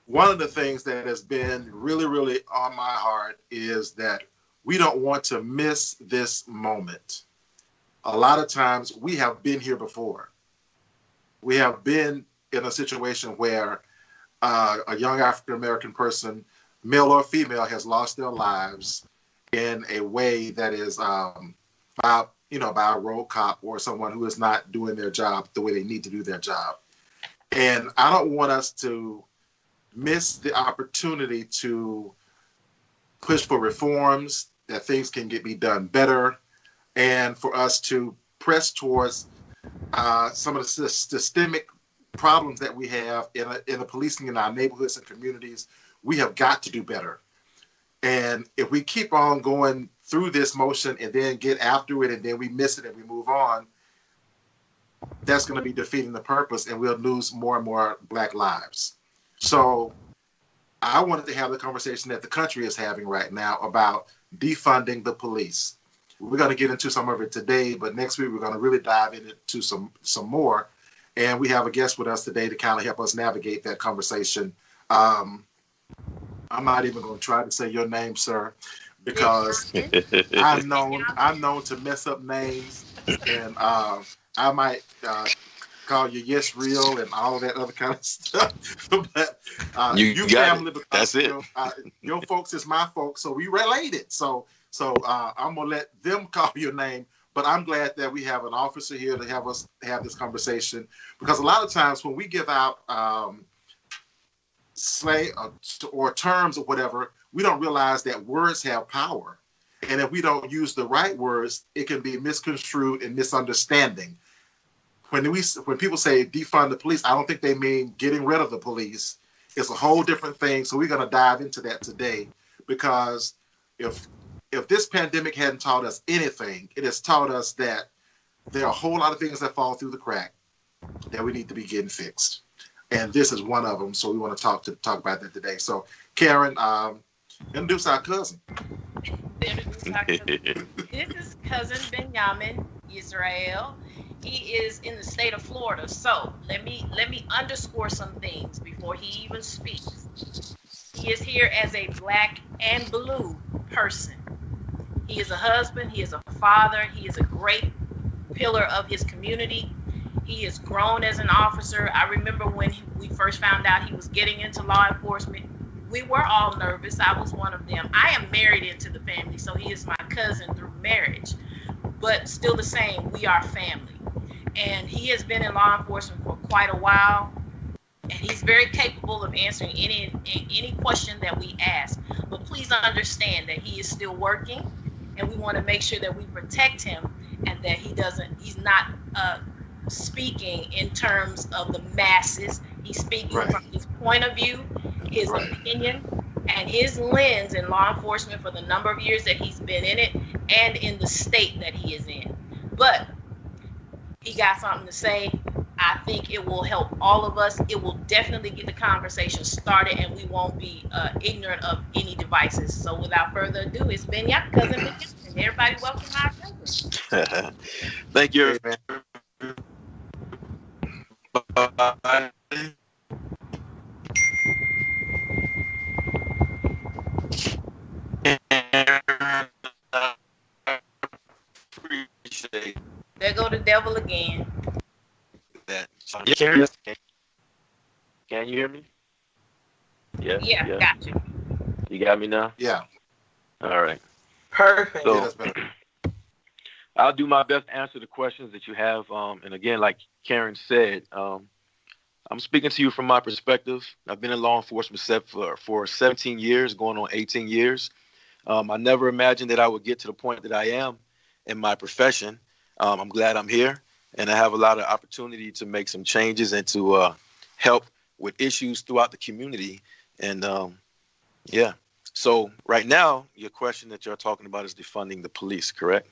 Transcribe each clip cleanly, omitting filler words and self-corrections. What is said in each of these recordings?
one of the things that has been really, really on my heart is that we don't want to miss this moment. A lot of times we have been here before. We have been in a situation where a young African-American person, male or female, has lost their lives in a way that is by a road cop or someone who is not doing their job the way they need to do their job. And I don't want us to miss the opportunity to push for reforms, that things can be done better, and for us to press towards some of the systemic problems that we have in the policing in our neighborhoods and communities. We have got to do better. And if we keep on going through this motion and then get after it and then we miss it and we move on, that's going to be defeating the purpose, and we'll lose more and more Black lives. So I wanted to have the conversation that the country is having right now about defunding the police. We're going to get into some of it today, but next week we're going to really dive into some more. And we have a guest with us today to kind of help us navigate that conversation. I'm not even going to try to say your name, sir, because I'm known to mess up names, and I might call you Yes Real and all that other kind of stuff. But you family, it. That's it. Your folks is my folks, so we related. So I'm gonna let them call your name. But I'm glad that we have an officer here to have us have this conversation, because a lot of times when we give out or terms or whatever, we don't realize that words have power, and if we don't use the right words, it can be misconstrued and misunderstanding. When people say defund the police, I don't think they mean getting rid of the police. It's a whole different thing. So we're going to dive into that today, because if this pandemic hadn't taught us anything, it has taught us that there are a whole lot of things that fall through the crack that we need to be getting fixed. And this is one of them. So we want to talk about that today. So Karen, introduce our cousin. This is cousin Benyamin Yisrael. He is in the state of Florida. So let me underscore some things before he even speaks. He is here as a Black and blue person. He is a husband. He is a father. He is a great pillar of his community. He has grown as an officer. I remember when we first found out he was getting into law enforcement, we were all nervous. I was one of them. I am married into the family, so he is my cousin through marriage. But still the same, we are family. And he has been in law enforcement for quite a while, and he's very capable of answering any question that we ask. But please understand that he is still working, and we want to make sure that we protect him and that he's not speaking in terms of the masses. He's speaking from his point of view, his opinion, and his lens in law enforcement for the number of years that he's been in it and in the state that he is in. But he got something to say. I think it will help all of us. It will definitely get the conversation started, and we won't be ignorant of any devices. So without further ado, it's Benyamin, cousin Benyamin. Everybody welcome our cousin. Thank you. Bye. There go the devil again. Can you hear me? Yeah, got you. You got me now? Yeah. All right. Perfect. So, I'll do my best to answer the questions that you have. And again, like Karen said, I'm speaking to you from my perspective. I've been in law enforcement for 17 years, going on 18 years. I never imagined that I would get to the point that I am in my profession. I'm glad I'm here, and I have a lot of opportunity to make some changes and to help with issues throughout the community. And so right now, your question that you're talking about is defunding the police, correct?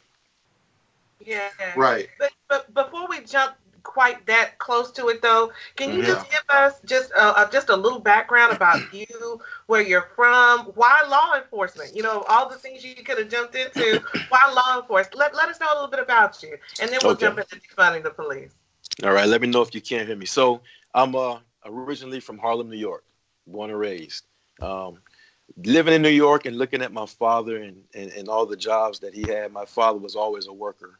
Yeah. Right. But before we jump quite that close to it, though, can you just give us just a little background about you, where you're from, why law enforcement? You know, all the things you could have jumped into. Why law enforcement? Let us know a little bit about you, and then we'll jump into defunding the police. All right. Let me know if you can't hear me. So I'm originally from Harlem, New York. born and raised. Living in New York and looking at my father and all the jobs that he had, my father was always a worker.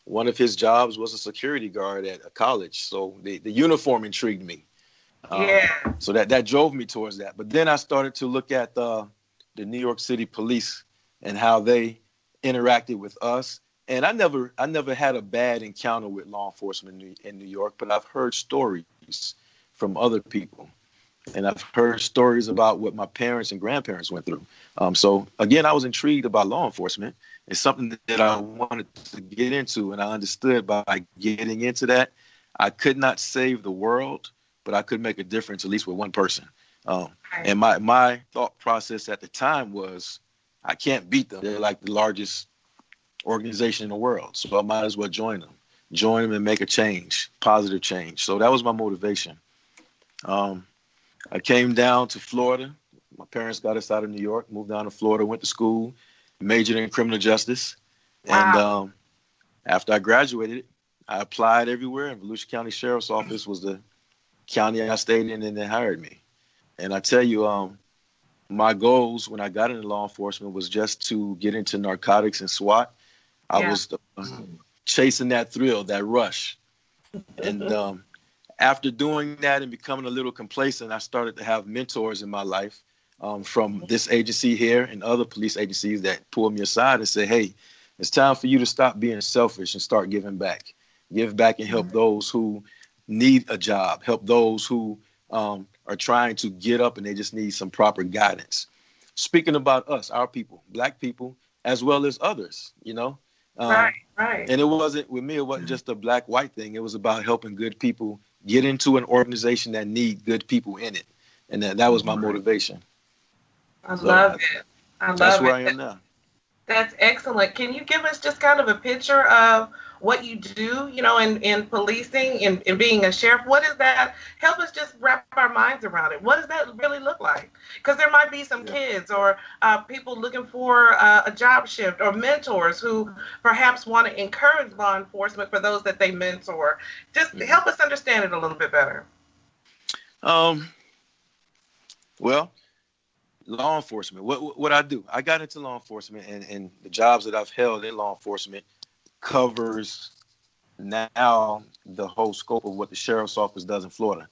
One of his jobs was a security guard at a college. So the uniform intrigued me. So that drove me towards that. But then I started to look at the New York City police and how they interacted with us. And I never had a bad encounter with law enforcement in New York, but I've heard stories from other people. And I've heard stories about what my parents and grandparents went through. So again, I was intrigued about law enforcement. It's something that I wanted to get into. And I understood by getting into that, I could not save the world, but I could make a difference, at least with one person. And my thought process at the time was, I can't beat them. They're like the largest organization in the world. So I might as well join them and make a change, positive change. So that was my motivation. I came down to Florida. My parents got us out of New York, moved down to Florida, went to school, majored in criminal justice. Wow. And after I graduated, I applied everywhere, and Volusia County Sheriff's Office was the county I stayed in, and they hired me. And I tell you, my goals when I got into law enforcement was just to get into narcotics and SWAT. I was chasing that thrill, that rush. And after doing that and becoming a little complacent, I started to have mentors in my life from this agency here and other police agencies that pulled me aside and said, hey, it's time for you to stop being selfish and start giving back. Give back and help those who need a job, help those who are trying to get up and they just need some proper guidance. Speaking about us, our people, Black people, as well as others, you know. Right. And it wasn't just a black-white thing. It was about helping good people get into an organization that need good people in it. And that was my motivation. I love it. That's where I am now. That's excellent. Can you give us just kind of a picture of what you do, you know, in policing and being a sheriff? What is that? Help us just wrap our minds around it. What does that really look like? Because there might be some kids or people looking for a job shift or mentors who perhaps want to encourage law enforcement for those that they mentor. Just help us understand it a little bit better. Well, law enforcement, what I do, I got into law enforcement and the jobs that I've held in law enforcement covers now the whole scope of what the sheriff's office does in Florida.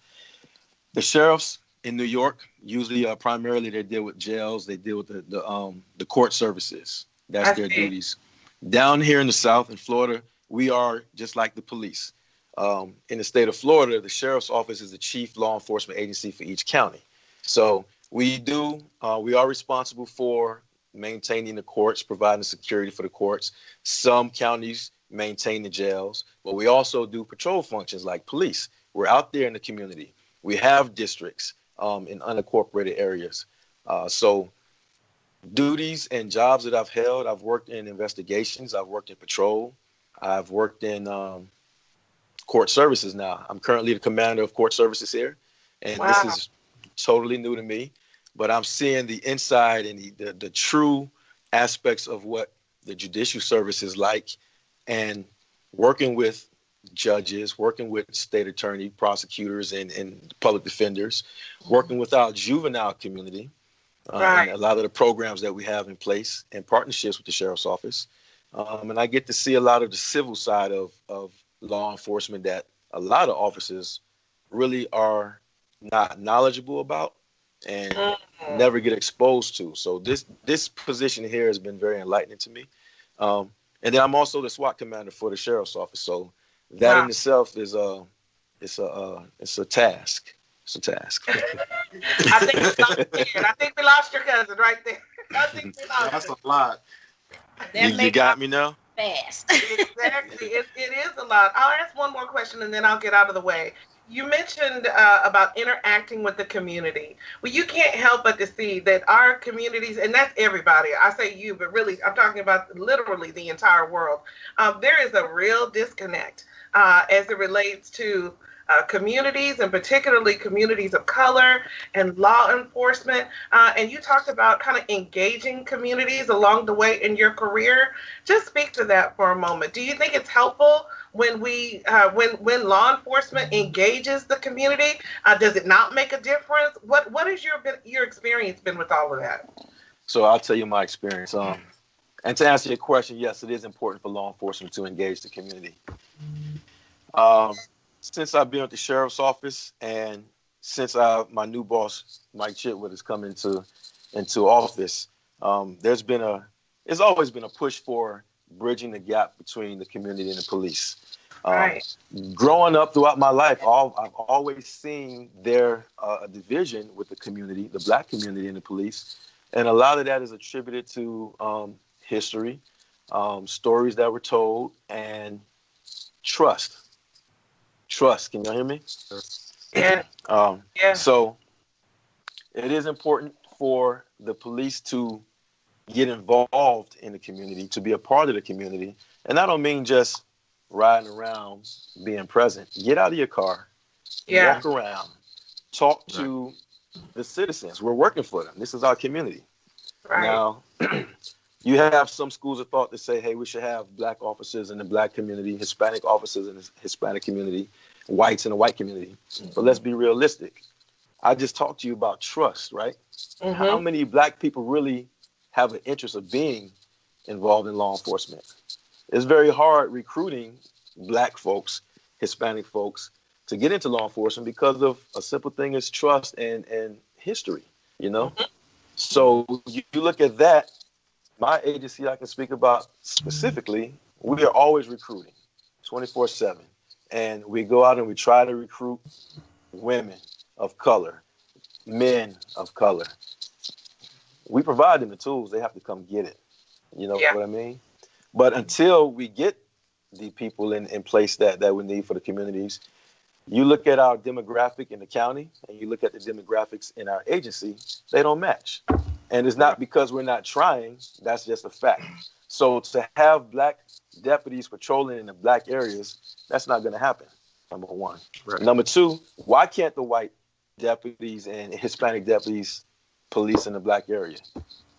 The sheriffs in New York, usually primarily they deal with jails, they deal with the court services. That's their duties. Down here in the South in Florida, we are just like the police. In the state of Florida, the sheriff's office is the chief law enforcement agency for each county. So we are responsible for maintaining the courts, providing security for the courts. Some counties maintain the jails, but we also do patrol functions like police. We're out there in the community. We have districts in unincorporated areas. So duties and jobs that I've held, I've worked in investigations, I've worked in patrol, I've worked in court services now. I'm currently the commander of court services here, and this is totally new to me. But I'm seeing the inside and the true aspects of what the judicial service is like, and working with judges, working with state attorney, prosecutors, and public defenders, working with our juvenile community, and a lot of the programs that we have in place and partnerships with the sheriff's office. And I get to see a lot of the civil side of law enforcement that a lot of officers really are not knowledgeable about and never get exposed to. So this position here has been very enlightening to me. And then I'm also the SWAT commander for the sheriff's office. So that in itself is a task. It's a task. I think we lost your cousin right there. That's a lot. You got me now? Fast. Exactly. It is a lot. I'll ask one more question and then I'll get out of the way. You mentioned about interacting with the community. Well, you can't help but to see that our communities, and that's everybody, I say you, but really I'm talking about literally the entire world. There is a real disconnect as it relates to communities, and particularly communities of color and law enforcement. And you talked about kind of engaging communities along the way in your career. Just speak to that for a moment. Do you think it's helpful when when law enforcement engages the community? Does it not make a difference? What has your experience been with all of that? So I'll tell you my experience. And to answer your question, yes, it is important for law enforcement to engage the community. Since I've been at the sheriff's office, and since my new boss, Mike Chitwood, has come into office, there's always been a push for bridging the gap between the community and the police. Right. Growing up throughout my life, I've always seen a division with the community, the black community and the police. And a lot of that is attributed to history, stories that were told, and trust. Trust. Can y'all hear me? Yeah. Yeah. So it is important for the police to get involved in the community, to be a part of the community. And I don't mean just riding around, being present. Get out of your car, walk around, talk to the citizens. We're working for them. This is our community. Right. Now, you have some schools of thought that say, hey, we should have black officers in the black community, Hispanic officers in the Hispanic community, whites in the white community. But let's be realistic. I just talked to you about trust, right? Mm-hmm. How many black people really have an interest of being involved in law enforcement? It's very hard recruiting black folks, Hispanic folks, to get into law enforcement because of a simple thing as trust and history, you know? Mm-hmm. So you look at that, my agency I can speak about specifically, we are always recruiting 24/7. And we go out and we try to recruit women of color, men of color. We provide them the tools. They have to come get it. You know what I mean? But until we get the people in place that we need for the communities, you look at our demographic in the county and you look at the demographics in our agency, they don't match. And it's not because we're not trying. That's just a fact. So to have black deputies patrolling in the black areas, that's not going to happen, number one. Right. Number two, why can't the white deputies and Hispanic deputies police in the black area?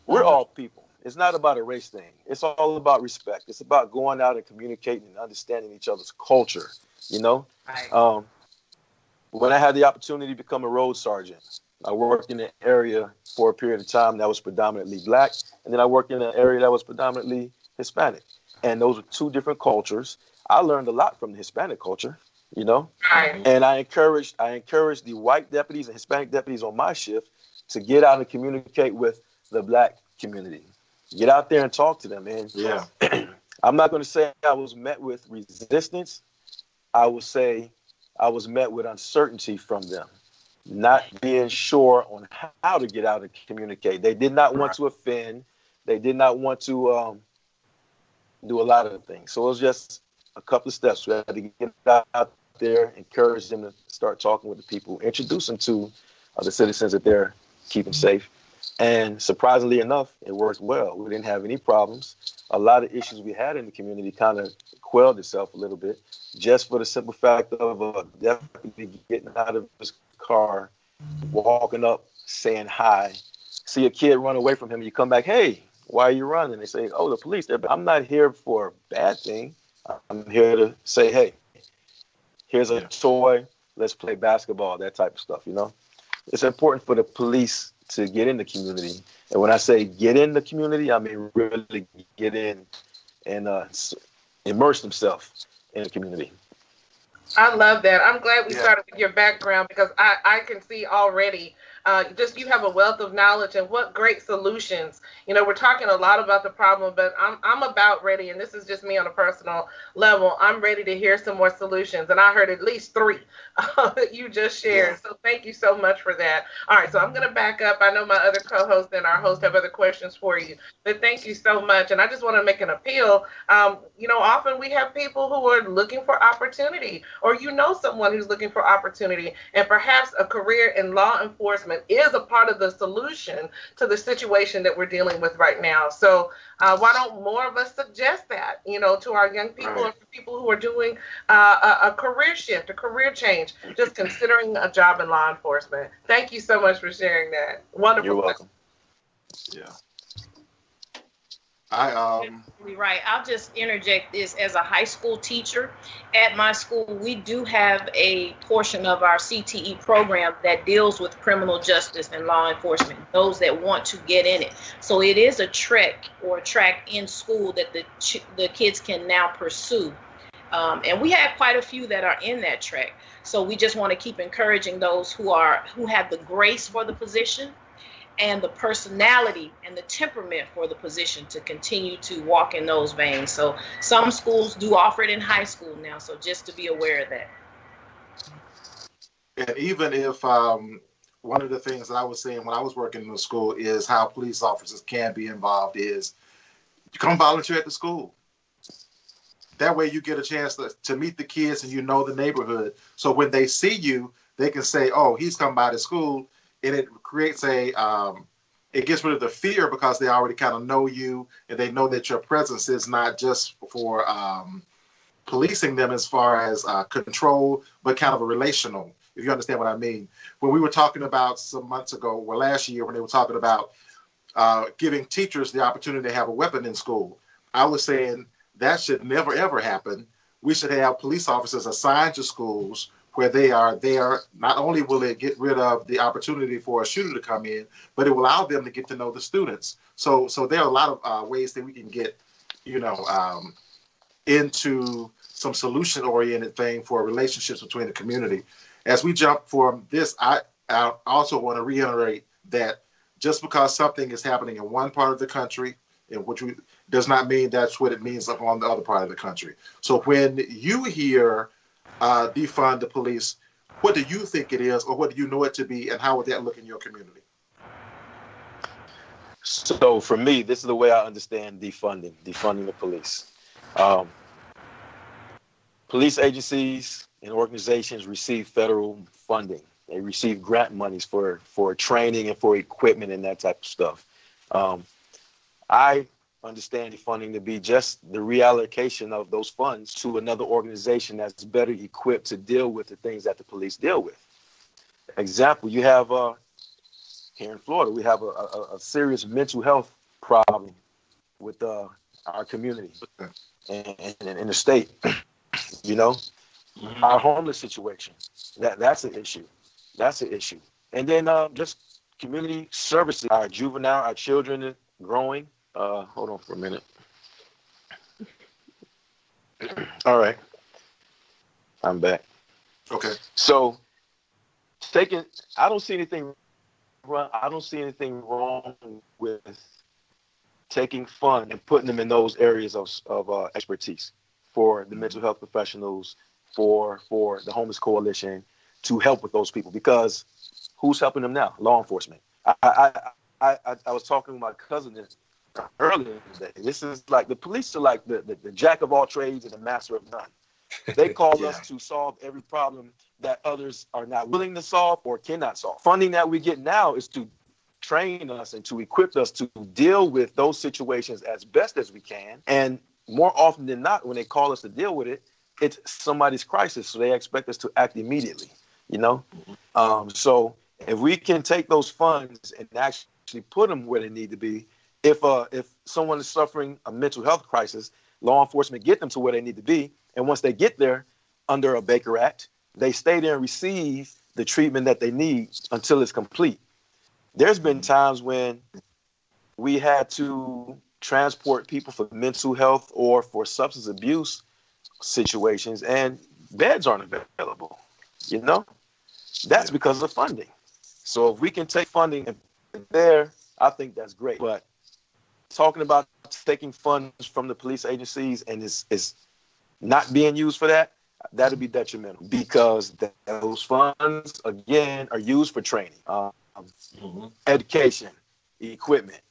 We're all people. It's not about a race thing. It's all about respect. It's about going out and communicating and understanding each other's culture, you know? Right. When I had the opportunity to become a road sergeant, I worked in an area for a period of time that was predominantly black, and then I worked in an area that was predominantly Hispanic. And those were two different cultures. I learned a lot from the Hispanic culture, you know? Right. And I encouraged the white deputies and Hispanic deputies on my shift to get out and communicate with the black community. Get out there and talk to them, man. Yeah. I'm not going to say I was met with resistance. I will say I was met with uncertainty from them, not being sure on how to get out and communicate. They did not want to offend. They did not want to do a lot of things. So it was just a couple of steps. We had to get out there, encourage them to start talking with the people, introduce them to the citizens that they're keeping safe. And surprisingly enough, it worked well. We didn't have any problems. A lot of issues we had in the community kind of quelled itself a little bit, just for the simple fact of a deputy getting out of his car, walking up, saying hi, see a kid run away from him, you come back, hey, why are you running? They say, oh, the police. I'm not here for a bad thing. I'm here to say, hey, here's a toy. Let's play basketball, that type of stuff, you know? It's important for the police to get in the community. And when I say get in the community, I mean really get in and immerse themselves in the community. I love that. I'm glad we started with your background, because I can see already just you have a wealth of knowledge, and what great solutions. You know, we're talking a lot about the problem, but I'm about ready, and this is just me on a personal level. I'm ready to hear some more solutions, and I heard at least 3 that you just shared. So thank you so much for that. All right, so I'm going to back up. I know my other co-host and our host have other questions for you, but thank you so much. And I just want to make an appeal. You know, often we have people who are looking for opportunity, or you know someone who's looking for opportunity, and perhaps a career in law enforcement enforcement is a part of the solution to the situation that we're dealing with right now. So why don't more of us suggest that, to our young people and for people who are doing a career shift, a career change, just considering a job in law enforcement. Thank you so much for sharing that. Wonderful. You're welcome. Yeah. Right. I'll just interject this as a high school teacher. At my school, we do have a portion of our CTE program that deals with criminal justice and law enforcement, those that want to get in it. So it is a track in school that the kids can now pursue. And we have quite a few that are in that track. So we just want to keep encouraging those who have the grace for the position and the personality and the temperament for the position to continue to walk in those veins. So some schools do offer it in high school now, so just to be aware of that. And even if one of the things that I was saying when I was working in the school is how police officers can be involved is you come volunteer at the school. That way you get a chance to meet the kids and the neighborhood. So when they see you, they can say, oh, he's come by the school. And it creates it gets rid of the fear because they already kind of know you and they know that your presence is not just for policing them as far as control, but kind of a relational, if you understand what I mean. When we were talking about some months ago, or last year, when they were talking about giving teachers the opportunity to have a weapon in school, I was saying that should never, ever happen. We should have police officers assigned to schools where they are there. Not only will it get rid of the opportunity for a shooter to come in, but it will allow them to get to know the students. So there are a lot of ways that we can get, into some solution-oriented thing for relationships between the community. As we jump from this, I also want to reiterate that just because something is happening in one part of the country, does not mean that's what it means on the other part of the country. So when you hear defund the police, what do you think it is, or what do you know it to be, and how would that look in your community? So for me, this is the way I understand defunding the police. Police agencies and organizations receive federal funding. They receive grant monies for training and for equipment and that type of stuff. I understand funding to be just the reallocation of those funds to another organization that's better equipped to deal with the things that the police deal with. Example, you have here in Florida, we have a serious mental health problem with our community and in the state. Our homeless situation, that's an issue. And then just community services, our juvenile, our children growing. Hold on for a minute. All right. I'm back. Okay. So I don't see anything wrong with taking fund and putting them in those areas of expertise for the mental health professionals, for the homeless coalition, to help with those people, because who's helping them now? Law enforcement. I was talking with my cousin earlier today. This is like the police are like the jack of all trades and the master of none. They call us to solve every problem that others are not willing to solve or cannot solve. Funding that we get now is to train us and to equip us to deal with those situations as best as we can. And more often than not, when they call us to deal with it, it's somebody's crisis, so they expect us to act immediately. So if we can take those funds and actually put them where they need to be, if someone is suffering a mental health crisis, law enforcement get them to where they need to be, and once they get there under a Baker Act, they stay there and receive the treatment that they need until it's complete. There's been times when we had to transport people for mental health or for substance abuse situations, and beds aren't available. That's because of funding. So if we can take funding and put it there, I think that's great. But talking about taking funds from the police agencies and it's not being used for that, that'll be detrimental, because those funds, again, are used for training, education, equipment.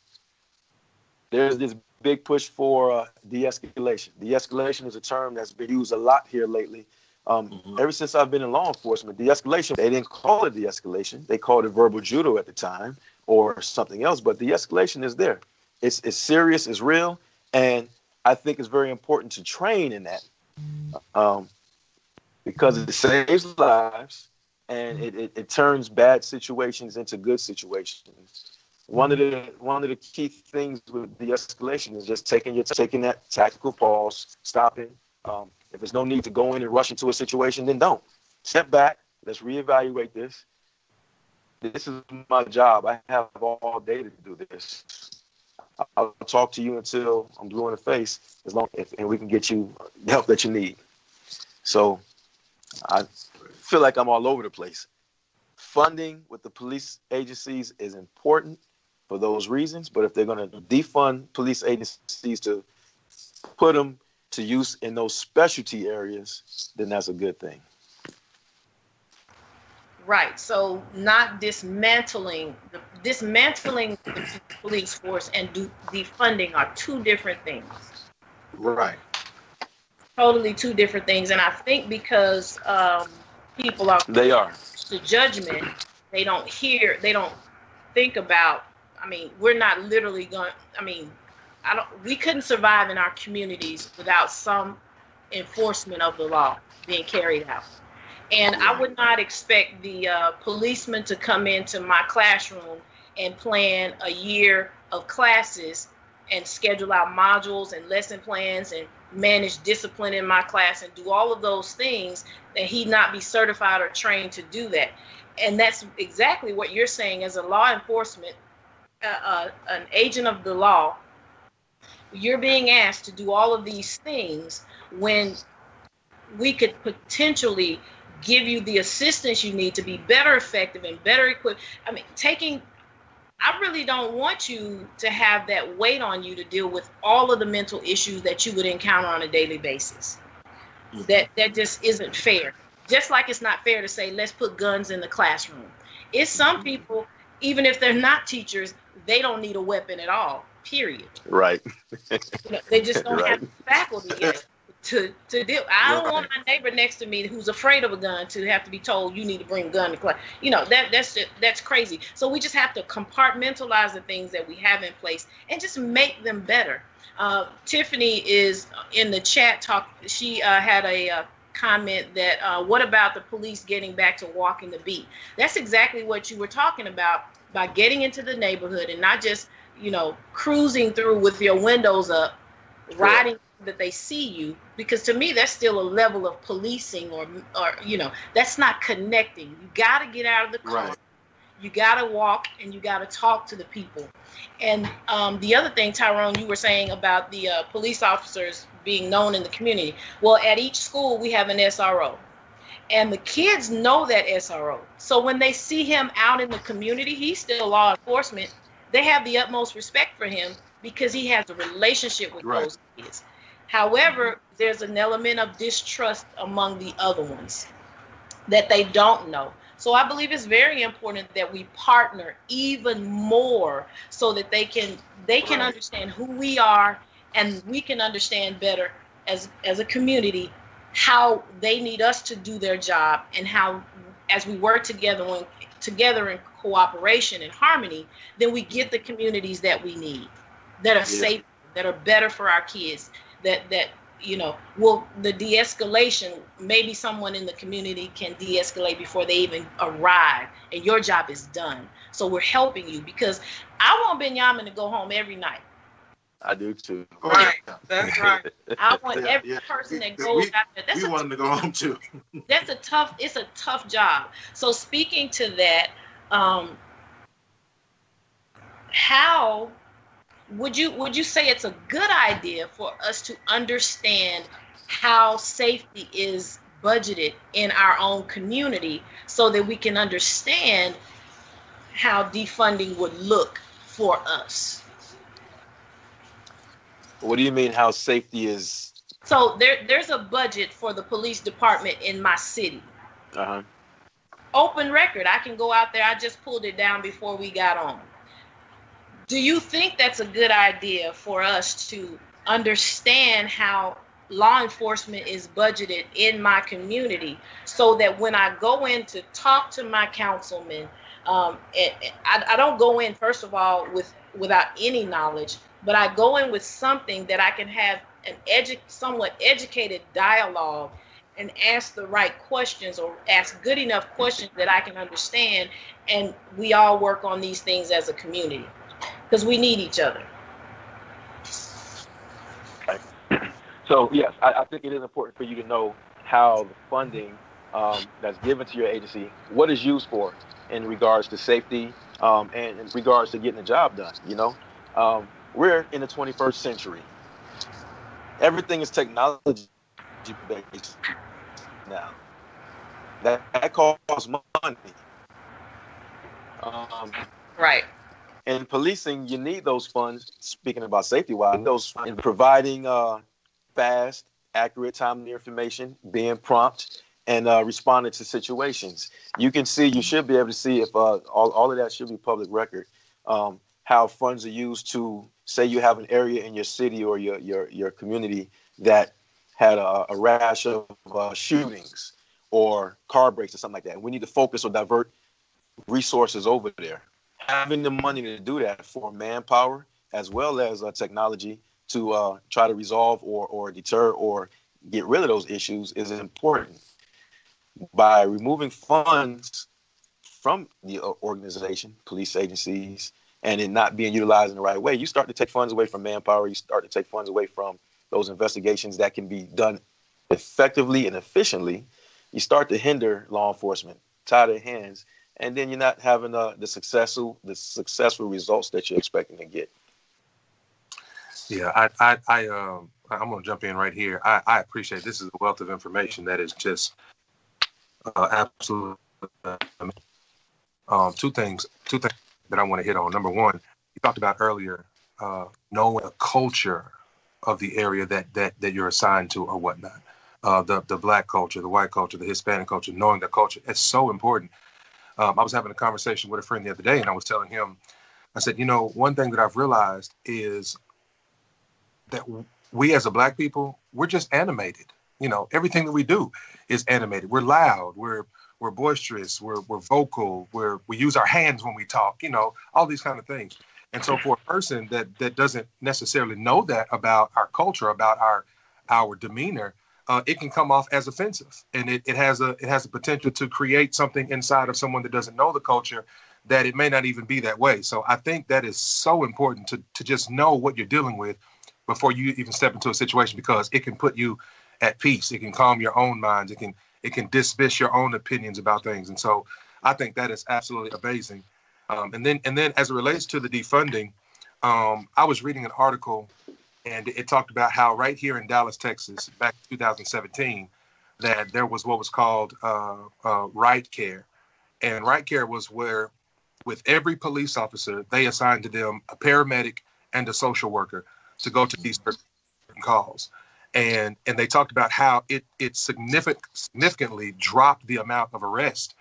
There's this big push for de-escalation. De-escalation is a term that's been used a lot here lately Ever since I've been in law enforcement, de-escalation, they didn't call it de-escalation. They called it verbal judo at the time or something else, but de-escalation is there. It's serious, it's real, and I think it's very important to train in that because it saves lives and it turns bad situations into good situations. One of the key things with de-escalation is just taking that tactical pause, stopping. If there's no need to go in and rush into a situation, then don't. Step back. Let's reevaluate this. This is my job. I have all day to do this. I'll talk to you until I'm blue in the face, and we can get you the help that you need. So I feel like I'm all over the place. Funding with the police agencies is important for those reasons, but if they're going to defund police agencies to put them to use in those specialty areas, then that's a good thing. Right. So not dismantling the police force and defunding are two different things. Right. Totally two different things. And I think because people are the judgment, they don't think about, we're not literally going, we couldn't survive in our communities without some enforcement of the law being carried out. And I would not expect the policeman to come into my classroom and plan a year of classes and schedule out modules and lesson plans and manage discipline in my class and do all of those things, and he not be certified or trained to do that. And that's exactly what you're saying as a law enforcement, an agent of the law. You're being asked to do all of these things when we could potentially give you the assistance you need to be better effective and better equipped. I really don't want you to have that weight on you to deal with all of the mental issues that you would encounter on a daily basis. That just isn't fair. Just like it's not fair to say, let's put guns in the classroom. It's some people, even if they're not teachers, they don't need a weapon at all, period. Right. They just don't have the faculty yet to deal. I don't want my neighbor next to me who's afraid of a gun to have to be told you need to bring a gun to class. That's crazy. So we just have to compartmentalize the things that we have in place and just make them better. Tiffany is in the chat talk. She had a comment that what about the police getting back to walking the beat? That's exactly what you were talking about, by getting into the neighborhood and not just cruising through with your windows up, riding that they see you, because to me that's still a level of policing or that's not connecting. You got to get out of the car. Right. You got to walk and you got to talk to the people. And the other thing, Tyrone, you were saying about the police officers being known in the community. Well, at each school we have an SRO, and the kids know that SRO. So when they see him out in the community, he's still law enforcement. They have the utmost respect for him because he has a relationship with those kids. However, there's an element of distrust among the other ones that they don't know. So I believe it's very important that we partner even more so that they can understand who we are, and we can understand better as a community how they need us to do their job, and how as we work together in cooperation and harmony, then we get the communities that we need, that are safe, that are better for our kids, that the de-escalation, maybe someone in the community can de-escalate before they even arrive, and your job is done. So we're helping you, because I want Benyamin to go home every night. I do too. Right, that's right. I want every person that goes out there. We want them to go home too. It's a tough job. So speaking to that, how would you say it's a good idea for us to understand how safety is budgeted in our own community so that we can understand how defunding would look for us? What do you mean how safety is? So there's a budget for the police department in my city. Uh-huh. Open record. I can go out there. I just pulled it down before we got on. Do you think that's a good idea for us to understand how law enforcement is budgeted in my community, so that when I go in to talk to my councilman, I don't go in, first of all, without any knowledge, but I go in with something that I can have an somewhat educated dialogue and ask the right questions, or ask good enough questions that I can understand, and we all work on these things as a community, because we need each other. So yes, I think it is important for you to know how the funding that's given to your agency, what is used for in regards to safety, and in regards to getting the job done. You know, we're in the 21st century. Everything is technology based now. That costs money. Right. In policing, you need those funds. Speaking about safety-wise, those in providing fast, accurate, timely information, being prompt, and responding to situations. You should be able to see if all of that should be public record. How funds are used to, say you have an area in your city or your community that had a rash of shootings or car breaks or something like that. And we need to focus or divert resources over there. Having the money to do that for manpower as well as technology to try to resolve or deter or get rid of those issues is important. By removing funds from the organization, police agencies, and it not being utilized in the right way, you start to take funds away from manpower. You start to take funds away from those investigations that can be done effectively and efficiently. You start to hinder law enforcement, tie their hands, and then you're not having the successful results that you're expecting to get. Yeah, I'm going to jump in right here. I appreciate this is a wealth of information that is just absolutely two things that I want to hit on. Number one, you talked about earlier knowing the culture of the area that you're assigned to or whatnot. The black culture, the white culture, the Hispanic culture, knowing the culture, it's so important. I was having a conversation with a friend the other day, and I was telling him, I said, one thing that I've realized is that we as a black people, we're just animated. Everything that we do is animated. We're loud. We're boisterous. We're vocal. We use our hands when we talk. All these kind of things. And so for a person that doesn't necessarily know that about our culture, about our demeanor, it can come off as offensive, and it has a potential to create something inside of someone that doesn't know the culture that it may not even be that way. So I think that is so important to just know what you're dealing with before you even step into a situation, because it can put you at peace. It can calm your own minds. It can dismiss your own opinions about things. And so I think that is absolutely amazing. And then as it relates to the defunding, I was reading an article, and it talked about how right here in Dallas, Texas, back in 2017, that there was what was called right care. And right care was where, with every police officer, they assigned to them a paramedic and a social worker to go to these certain calls. And they talked about how it significantly dropped the amount of arrest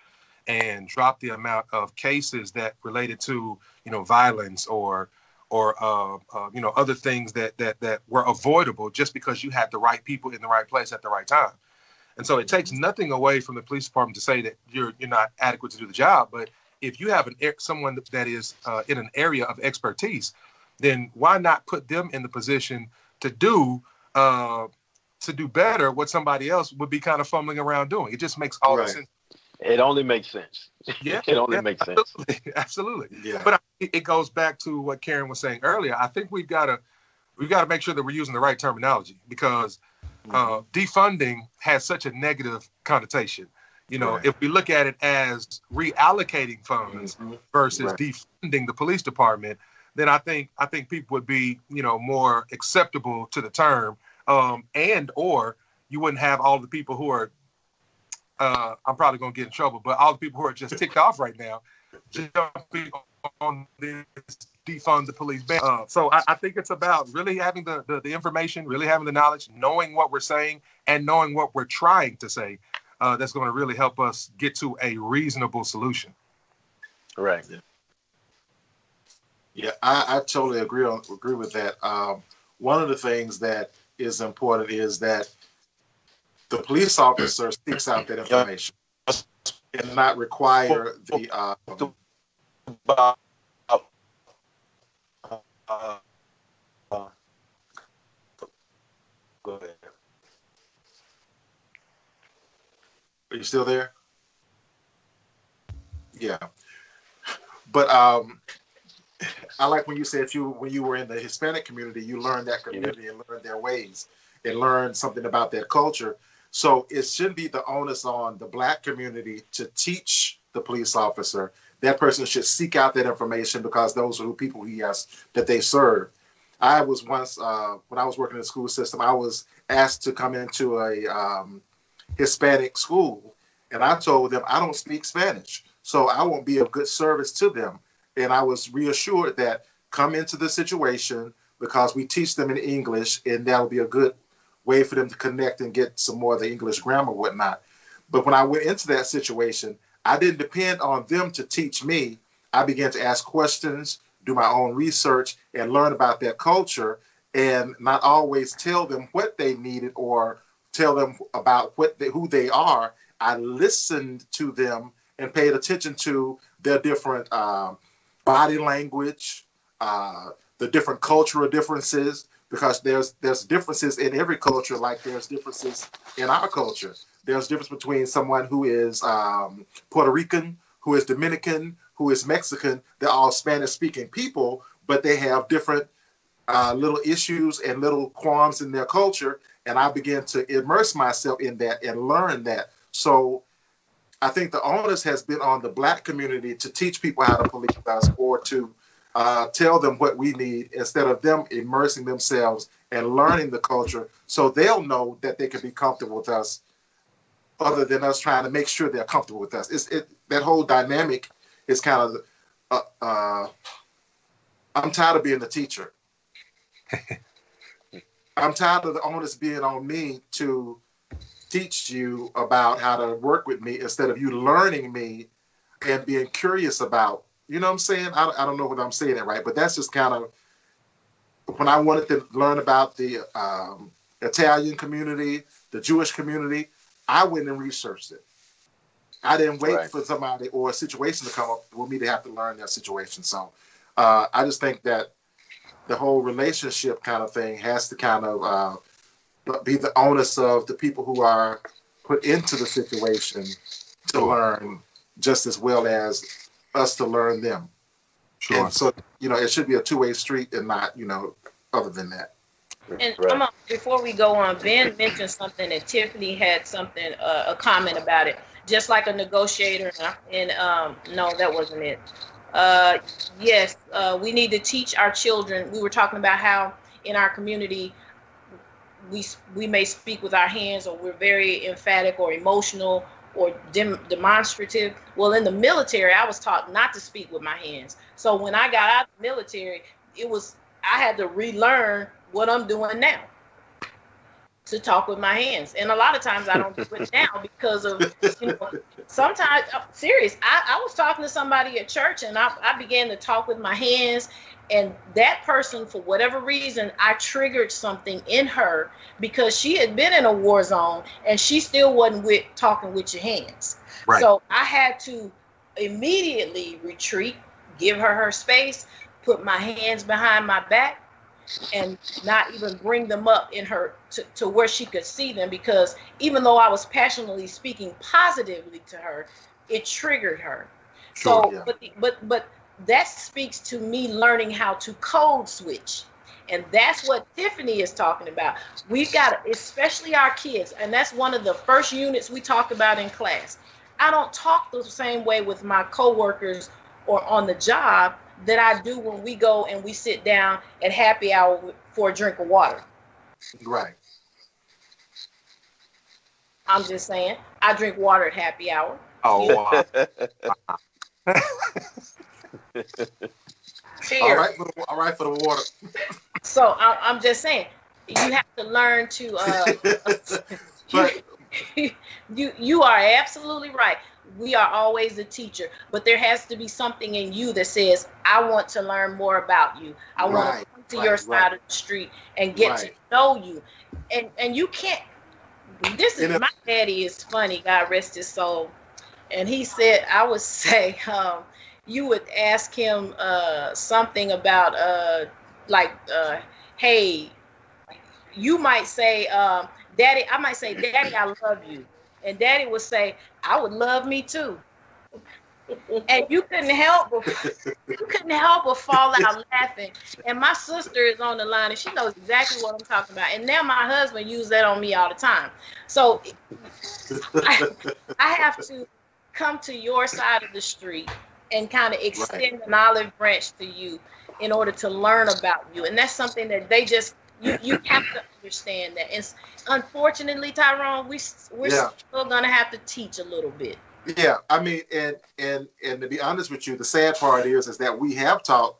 and dropped the amount of cases that related to, violence or other things that were avoidable just because you had the right people in the right place at the right time. And so it takes nothing away from the police department to say that you're not adequate to do the job. But if you have someone that is in an area of expertise, then why not put them in the position to do better what somebody else would be kind of fumbling around doing? It just makes all the sense. It only makes sense. Yeah, it only makes sense. Absolutely. Yeah. But it goes back to what Karen was saying earlier. I think we've got to make sure that we're using the right terminology, because defunding has such a negative connotation. If we look at it as reallocating funds versus defunding the police department, then I think people would be, more acceptable to the term, and or you wouldn't have all the people who are, I'm probably going to get in trouble, but all the people who are just ticked off right now, jumping on this defund the police ban. So I think it's about really having the information, really having the knowledge, knowing what we're saying and knowing what we're trying to say. That's going to really help us get to a reasonable solution. Right. Yeah, I totally agree with that. One of the things that is important is that the police officer seeks out that information and not require the go ahead. Are you still there? Yeah. But I like when you said when you were in the Hispanic community, you learned that community and learned their ways and learned something about their culture. So it shouldn't be the onus on the Black community to teach the police officer. That person should seek out that information because those are the people that they serve. I was once, when I was working in the school system, I was asked to come into a Hispanic school, and I told them I don't speak Spanish, so I won't be of good service to them. And I was reassured that come into the situation because we teach them in English, and that'll be a good way for them to connect and get some more of the English grammar, whatnot. But when I went into that situation, I didn't depend on them to teach me. I began to ask questions, do my own research, and learn about their culture, and not always tell them what they needed or tell them about who they are. I listened to them and paid attention to their different body language, the different cultural differences, because there's differences in every culture, like there's differences in our culture. There's difference between someone who is Puerto Rican, who is Dominican, who is Mexican. They're all Spanish-speaking people, but they have different little issues and little qualms in their culture. And I began to immerse myself in that and learn that. So I think the onus has been on the Black community to teach people how to police us or to tell them what we need instead of them immersing themselves and learning the culture so they'll know that they can be comfortable with us other than us trying to make sure they're comfortable with us. That whole dynamic is kind of, I'm tired of being the teacher. I'm tired of the onus being on me to teach you about how to work with me instead of you learning me and being curious about, you know what I'm saying? I don't know whether I'm saying it right, but that's just kind of, when I wanted to learn about the Italian community, the Jewish community, I went and researched it. I didn't wait for somebody or a situation to come up for me to have to learn that situation. So I just think that the whole relationship kind of thing has to kind of be the onus of the people who are put into the situation to learn just as well as us to learn them. Sure. And so, it should be a two-way street and not, other than that. And before we go on, Ben mentioned something and Tiffany had something, a comment about it. Just like a negotiator, and no, that wasn't it. Yes, we need to teach our children. We were talking about how in our community, we may speak with our hands, or we're very emphatic or emotional or demonstrative. Well, in the military, I was taught not to speak with my hands. So when I got out of the military, I had to relearn what I'm doing now, to talk with my hands. And a lot of times I don't do it now because of, sometimes, serious. I was talking to somebody at church and I began to talk with my hands, and that person, for whatever reason, I triggered something in her because she had been in a war zone and she still wasn't talking with your hands. Right. So I had to immediately retreat, give her space, put my hands behind my back, and not even bring them up in her to where she could see them, because even though I was passionately speaking positively to her, it triggered her. Sure, so, yeah. but that speaks to me learning how to code switch. And that's what Tiffany is talking about. We've got, especially our kids, and that's one of the first units we talk about in class. I don't talk the same way with my coworkers or on the job that I do when we go and we sit down at happy hour for a drink of water. Right. I'm just saying, I drink water at happy hour. Oh, wow. Cheers. All right for the water. So I'm just saying, you have to learn to. You are absolutely right. We are always a teacher, but there has to be something in you that says, I want to learn more about you. I want to come to your side of the street and get to know you. And you can't. This is my daddy is funny. God rest his soul. And he said, I would say, you would ask him something about hey, you might say, Daddy, I might say, Daddy, I love you. And Daddy would say, I would love me too. And you couldn't help but fall out laughing. And my sister is on the line, and she knows exactly what I'm talking about. And now my husband uses that on me all the time. So I have to come to your side of the street and kind of extend an olive branch to you in order to learn about you. And that's something that they just, you have to understand that. And unfortunately, Tyrone, we're still going to have to teach a little bit. Yeah, I mean, and to be honest with you, the sad part is that we have taught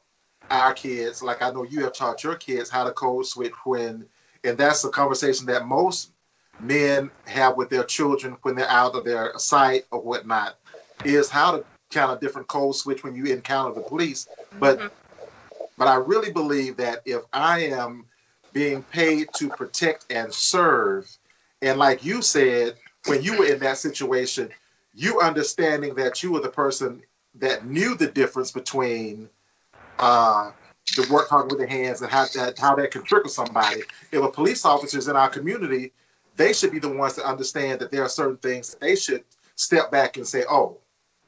our kids, like I know you have taught your kids, how to code switch and that's a conversation that most men have with their children when they're out of their sight or whatnot, is how to kind of different code switch when you encounter the police. But I really believe that if I am being paid to protect and serve, and like you said, when you were in that situation, you understanding that you were the person that knew the difference between the work hard with the hands and how that can trigger somebody. If a police officer is in our community, they should be the ones to understand that there are certain things that they should step back and say, oh,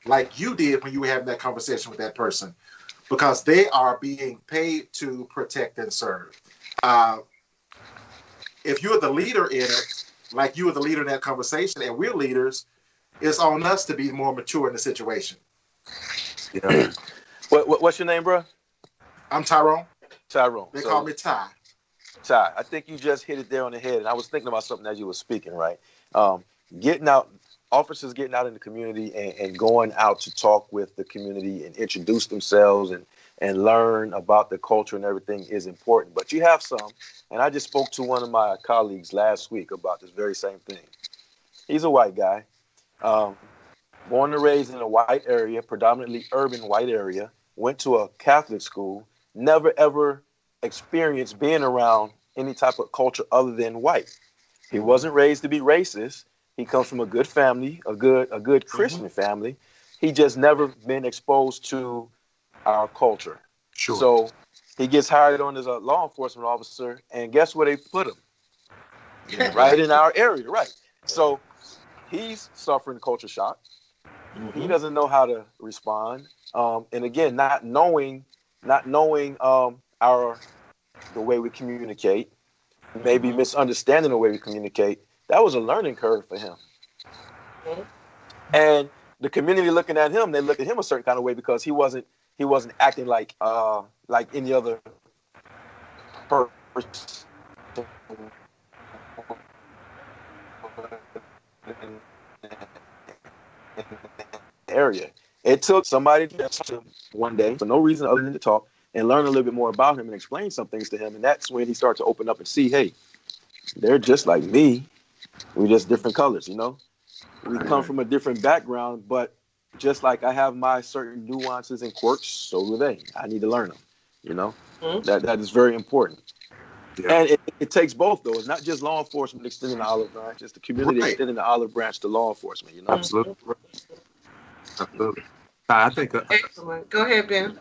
like you did when you were having that conversation with that person, because they are being paid to protect and serve. If you're the leader in it, like you were the leader in that conversation, and we're leaders, it's on us to be more mature in the situation. Yeah. What's your name, bro? I'm Tyrone. Tyrone. They call me Ty. Ty, I think you just hit it there on the head. And I was thinking about something as you were speaking, right? Officers getting out in the community and going out to talk with the community and introduce themselves and learn about the culture and everything is important. But you have some, and I just spoke to one of my colleagues last week about this very same thing. He's a white guy. Born and raised in a white area, predominantly urban white area, went to a Catholic school, never ever experienced being around any type of culture other than white. He wasn't raised to be racist. He comes from a good family, a good Christian family. He just never been exposed to our culture. Sure. So he gets hired on as a law enforcement officer, and guess where they put him? Right in our area, right? So he's suffering culture shock. He doesn't know how to respond. And again, not knowing the way we communicate, maybe misunderstanding the way we communicate. That was a learning curve for him. And the community looking at him, they look at him a certain kind of way because he wasn't acting like any other person. Area. It took somebody to talk to him one day for no reason other than to talk and learn a little bit more about him and explain some things to him. And that's when he started to open up and see, hey, they're just like me. We're just different colors, you know? We come from a different background, but just like I have my certain nuances and quirks, so do they. I need to learn them, you know? That is very important. Yeah. And it takes both, though. It's not just law enforcement extending the olive branch. It's the community extending the olive branch to law enforcement, you know? Absolutely. Absolutely. I think excellent. Go ahead, Ben.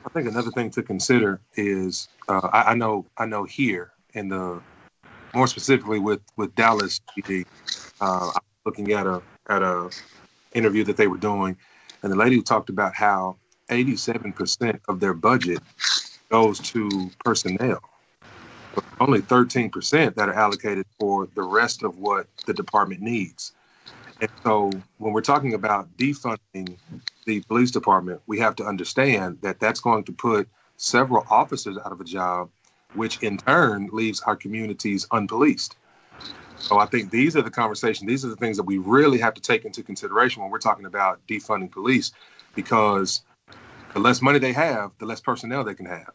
I think another thing to consider is I know here in the more specifically with Dallas PD, I'm looking at a interview that they were doing, and the lady talked about how 87% of their budget goes to personnel, but only 13% that are allocated for the rest of what the department needs. And so when we're talking about defunding the police department, we have to understand that that's going to put several officers out of a job, which in turn leaves our communities unpoliced. So I think these are the conversations, these are the things that we really have to take into consideration when we're talking about defunding police, because the less money they have, the less personnel they can have.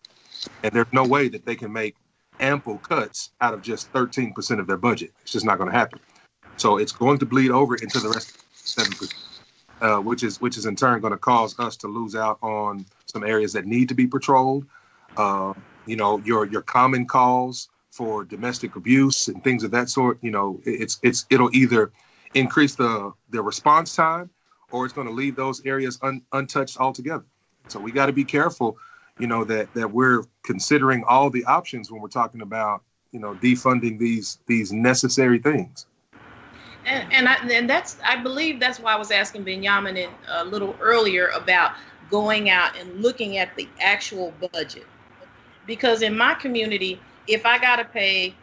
And there's no way that they can make ample cuts out of just 13% of their budget. It's just not going to happen. So it's going to bleed over into the rest of 7%. which is in turn going to cause us to lose out on some areas that need to be patrolled. Your common calls for domestic abuse and things of that sort. It'll either increase the response time, or it's going to leave those areas untouched altogether. So we got to be careful, that we're considering all the options when we're talking about, defunding these necessary things. And that's, I believe that's why I was asking Benyamin a little earlier about going out and looking at the actual budget. Because in my community, if I got to pay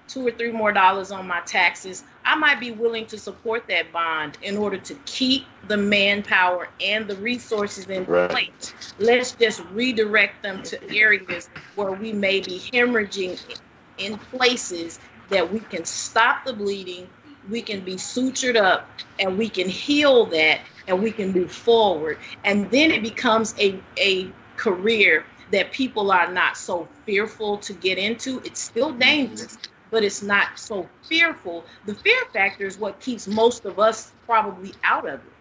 $2 or $3 more on my taxes, I might be willing to support that bond in order to keep the manpower and the resources in place. Let's just redirect them to areas where we may be hemorrhaging in places that we can stop the bleeding, we can be sutured up, and we can heal that, and we can move forward. And then it becomes a career that people are not so fearful to get into. It's still dangerous, but it's not so fearful. The fear factor is what keeps most of us probably out of it.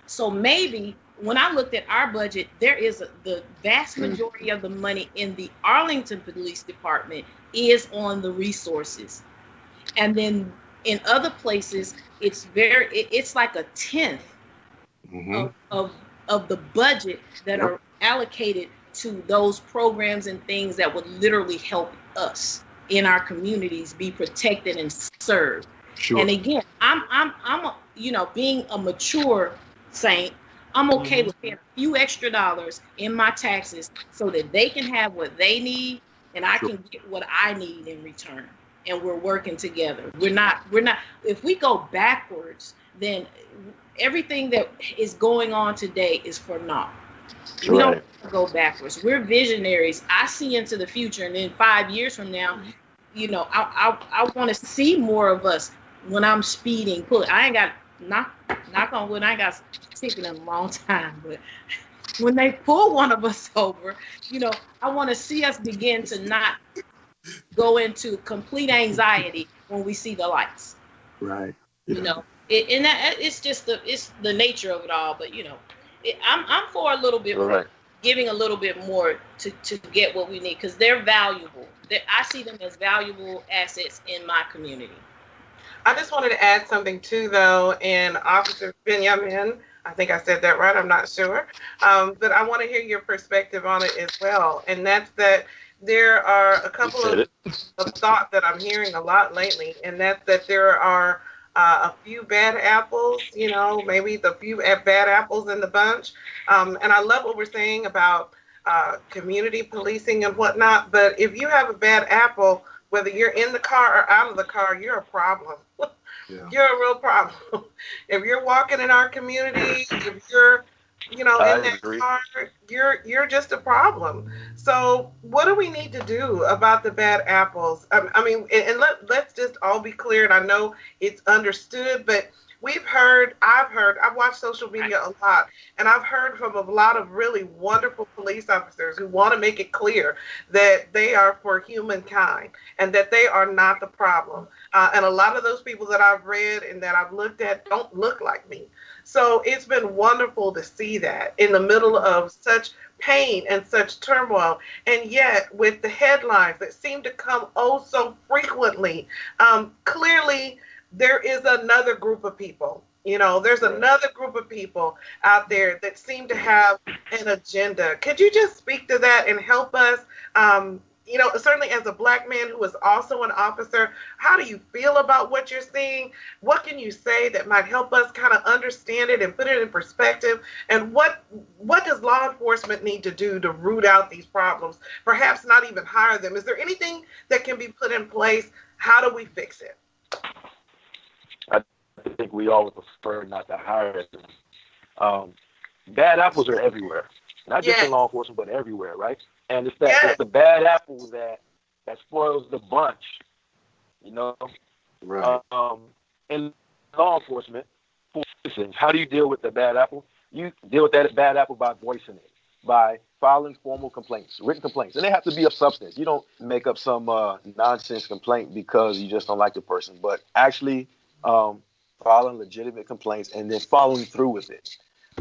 So maybe when I looked at our budget, there is the vast majority of the money in the Arlington Police Department is on the resources. And then in other places, it's like a 10th of the budget that are allocated to those programs and things that would literally help us in our communities be protected and served. Sure. And again, I'm being a mature saint, I'm okay with paying a few extra dollars in my taxes so that they can have what they need and I can get what I need in return. And we're working together. We're not, if we go backwards, then everything that is going on today is for naught. We don't go backwards. We're visionaries. I see into the future, and then 5 years from now, I want to see more of us when I'm speeding. I ain't got, knock on wood, I ain't got ticket in a long time, but when they pull one of us over, I want to see us begin to not go into complete anxiety when we see the lights. Right. It's just it's the nature of it all. But I'm for a little bit more, giving a little bit more to get what we need, because they're valuable. I see them as valuable assets in my community. I just wanted to add something too, though, and Officer Benyamin, I think I said that right, I'm not sure, but I want to hear your perspective on it as well, and that's that there are a couple of thoughts that I'm hearing a lot lately, and that's that there are a few bad apples, maybe the few bad apples in the bunch, and I love what we're saying about community policing and whatnot, but if you have a bad apple, whether you're in the car or out of the car, you're a problem. Yeah. You're a real problem. If you're walking in our community, if you're, in that car, you're just a problem. So what do we need to do about the bad apples? Let's just all be clear, and I know it's understood, but I've watched social media a lot, and I've heard from a lot of really wonderful police officers who want to make it clear that they are for humankind and that they are not the problem. And a lot of those people that I've read and that I've looked at don't look like me. So it's been wonderful to see that in the middle of such pain and such turmoil, and yet with the headlines that seem to come oh so frequently, clearly there is another group of people. There's another group of people out there that seem to have an agenda. Could you just speak to that and help us? Certainly as a Black man who is also an officer, how do you feel about what you're seeing? What can you say that might help us kind of understand it and put it in perspective? And what does law enforcement need to do to root out these problems? Perhaps not even hire them. Is there anything that can be put in place? How do we fix it? I think we all would prefer not to hire them. Bad apples are everywhere, not just in law enforcement, but everywhere, right? And it's that the bad apple that spoils the bunch, Right. In law enforcement, for citizens, how do you deal with the bad apple? You deal with that bad apple by voicing it, by filing formal complaints, written complaints, and they have to be of substance. You don't make up some nonsense complaint because you just don't like the person, but actually filing legitimate complaints, and then following through with it.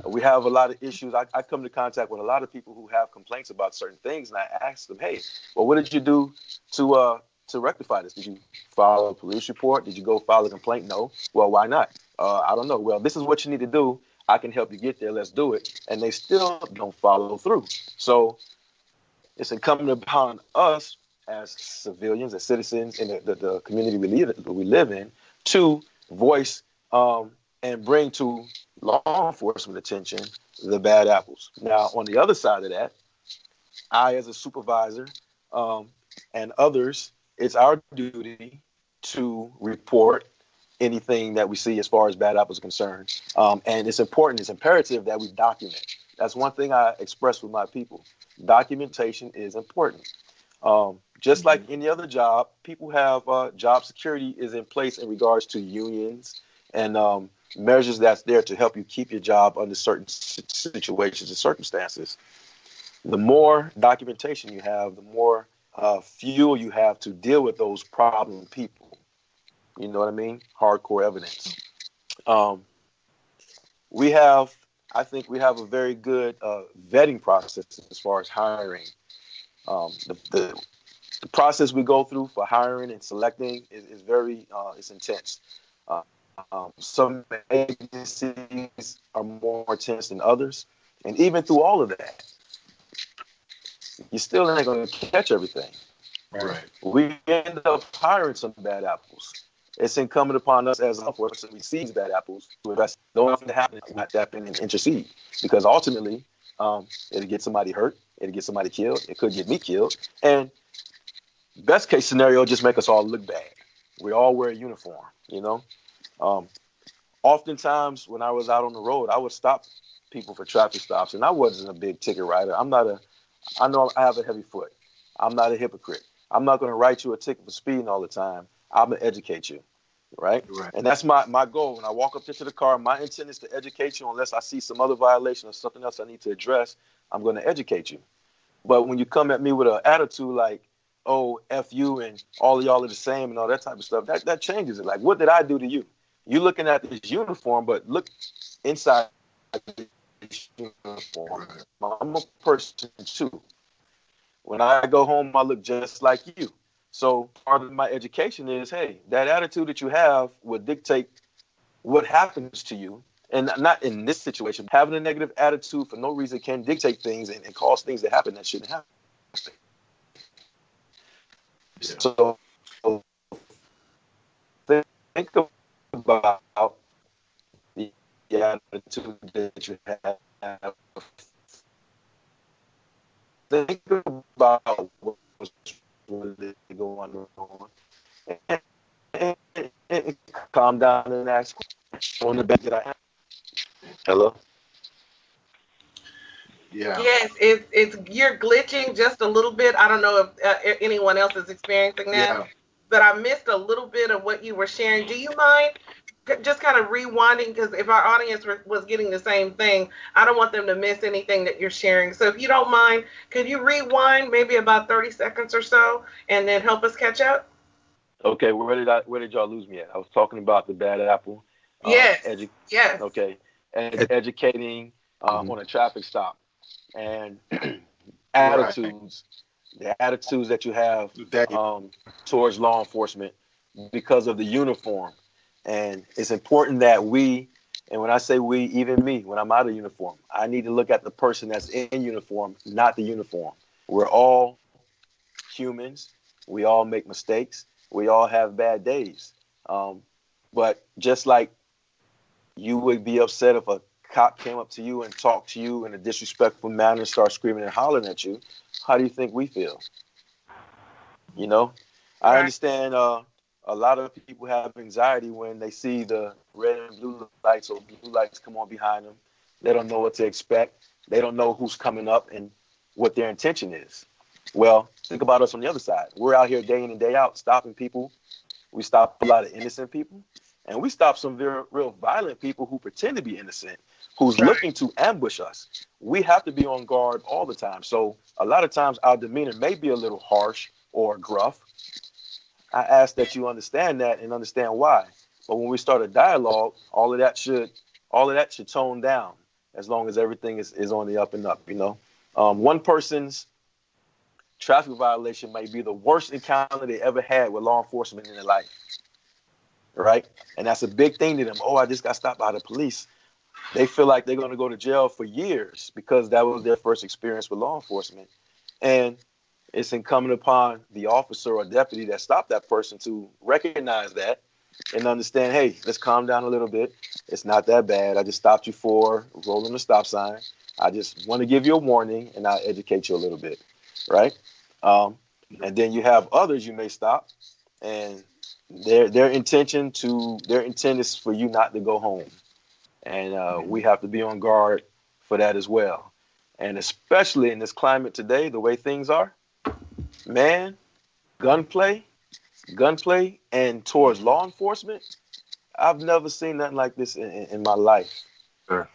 We have a lot of issues. I come into contact with a lot of people who have complaints about certain things, and I ask them, hey, well, what did you do to rectify this? Did you file a police report? Did you go file a complaint? No. Well, why not? I don't know. Well, this is what you need to do. I can help you get there. Let's do it. And they still don't follow through. So it's incumbent upon us as civilians, as citizens in the community we live in, to voice and bring to law enforcement attention the bad apples. Now, on the other side of that, I, as a supervisor, and others, it's our duty to report anything that we see as far as bad apples are concerned. And it's important, it's imperative that we document. That's one thing I express with my people. Documentation is important. Just like any other job, people have job security is in place in regards to unions and measures that's there to help you keep your job under certain situations and circumstances. The more documentation you have, the more fuel you have to deal with those problem people. You know what I mean? Hardcore evidence. I think we have a very good vetting process as far as hiring. The process we go through for hiring and selecting is very it's intense. Some agencies are more intense than others, and even through all of that, you still ain't going to catch everything. Right. We end up hiring some bad apples. It's incumbent upon us as enforcement we see these bad apples to address. Don't have to happen, not step in and intercede, because ultimately it'll get somebody hurt, it'll get somebody killed, it could get me killed, and best case scenario, just make us all look bad. We all wear a uniform, you know. Oftentimes when I was out on the road, I would stop people for traffic stops, and I wasn't a big ticket writer. I know I have a heavy foot. I'm not a hypocrite. I'm not going to write you a ticket for speeding all the time. I'm going to educate you, right? And that's my goal. When I walk up to the car, my intent is to educate you unless I see some other violation or something else I need to address. I'm going to educate you. But when you come at me with an attitude like, oh, F you and all of y'all are the same and all that type of stuff, that changes it. Like, what did I do to you? You looking at this uniform, but look inside this uniform. I'm a person too. When I go home, I look just like you. So part of my education is, hey, that attitude that you have will dictate what happens to you. And not in this situation. Having a negative attitude for no reason can dictate things and cause things to happen that shouldn't happen. Yeah. So think about the attitude that you have. Think about what's really going on. And calm down and ask on the back that I have. Hello? Yeah. Yes, it's you're glitching just a little bit. I don't know if anyone else is experiencing that, but I missed a little bit of what you were sharing. Do you mind just kind of rewinding? Because if our audience was getting the same thing, I don't want them to miss anything that you're sharing. So if you don't mind, could you rewind maybe about 30 seconds or so and then help us catch up? Okay, where did y'all lose me at? I was talking about the bad apple. Yes. Yes. Okay. Educating on a traffic stop and attitudes, the attitudes that you have towards law enforcement because of the uniform. And it's important that we, and when I say we, even me, when I'm out of uniform, I need to look at the person that's in uniform, not the uniform. We're all humans. We all make mistakes. We all have bad days. But just like you would be upset if a cop came up to you and talked to you in a disrespectful manner and started screaming and hollering at you, how do you think we feel? You know, I understand a lot of people have anxiety when they see the red and blue lights or blue lights come on behind them. They don't know what to expect. They don't know who's coming up and what their intention is. Well, think about us on the other side. We're out here day in and day out stopping people. We stop a lot of innocent people. And we stop some real violent people who pretend to be innocent, who's looking to ambush us. We have to be on guard all the time. So a lot of times our demeanor may be a little harsh or gruff. I ask that you understand that and understand why. But when we start a dialogue, all of that should tone down as long as everything is on the up and up, you know. One person's traffic violation may be the worst encounter they ever had with law enforcement in their life, right? And that's a big thing to them. Oh, I just got stopped by the police. They feel like they're going to go to jail for years because that was their first experience with law enforcement. And it's incumbent upon the officer or deputy that stopped that person to recognize that and understand, hey, let's calm down a little bit. It's not that bad. I just stopped you for rolling the stop sign. I just want to give you a warning, and I'll educate you a little bit, right? And then you have others you may stop, and their intent is for you not to go home. And we have to be on guard for that as well. And especially in this climate today, the way things are, man, gunplay and towards law enforcement, I've never seen nothing like this in my life. Sure.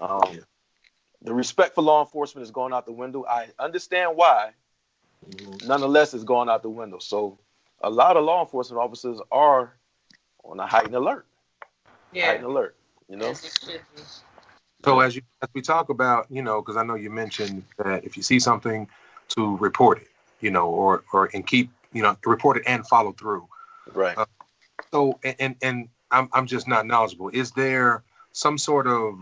The respect for law enforcement is going out the window. I understand why. Nonetheless, it's going out the window. So a lot of law enforcement officers are on a heightened alert. Yeah. Heightened alert, you know? So as we talk about, you know, because I know you mentioned that if you see something, to report it, you know, or keep, you know, report it and follow through. Right. So and I'm just not knowledgeable. Is there some sort of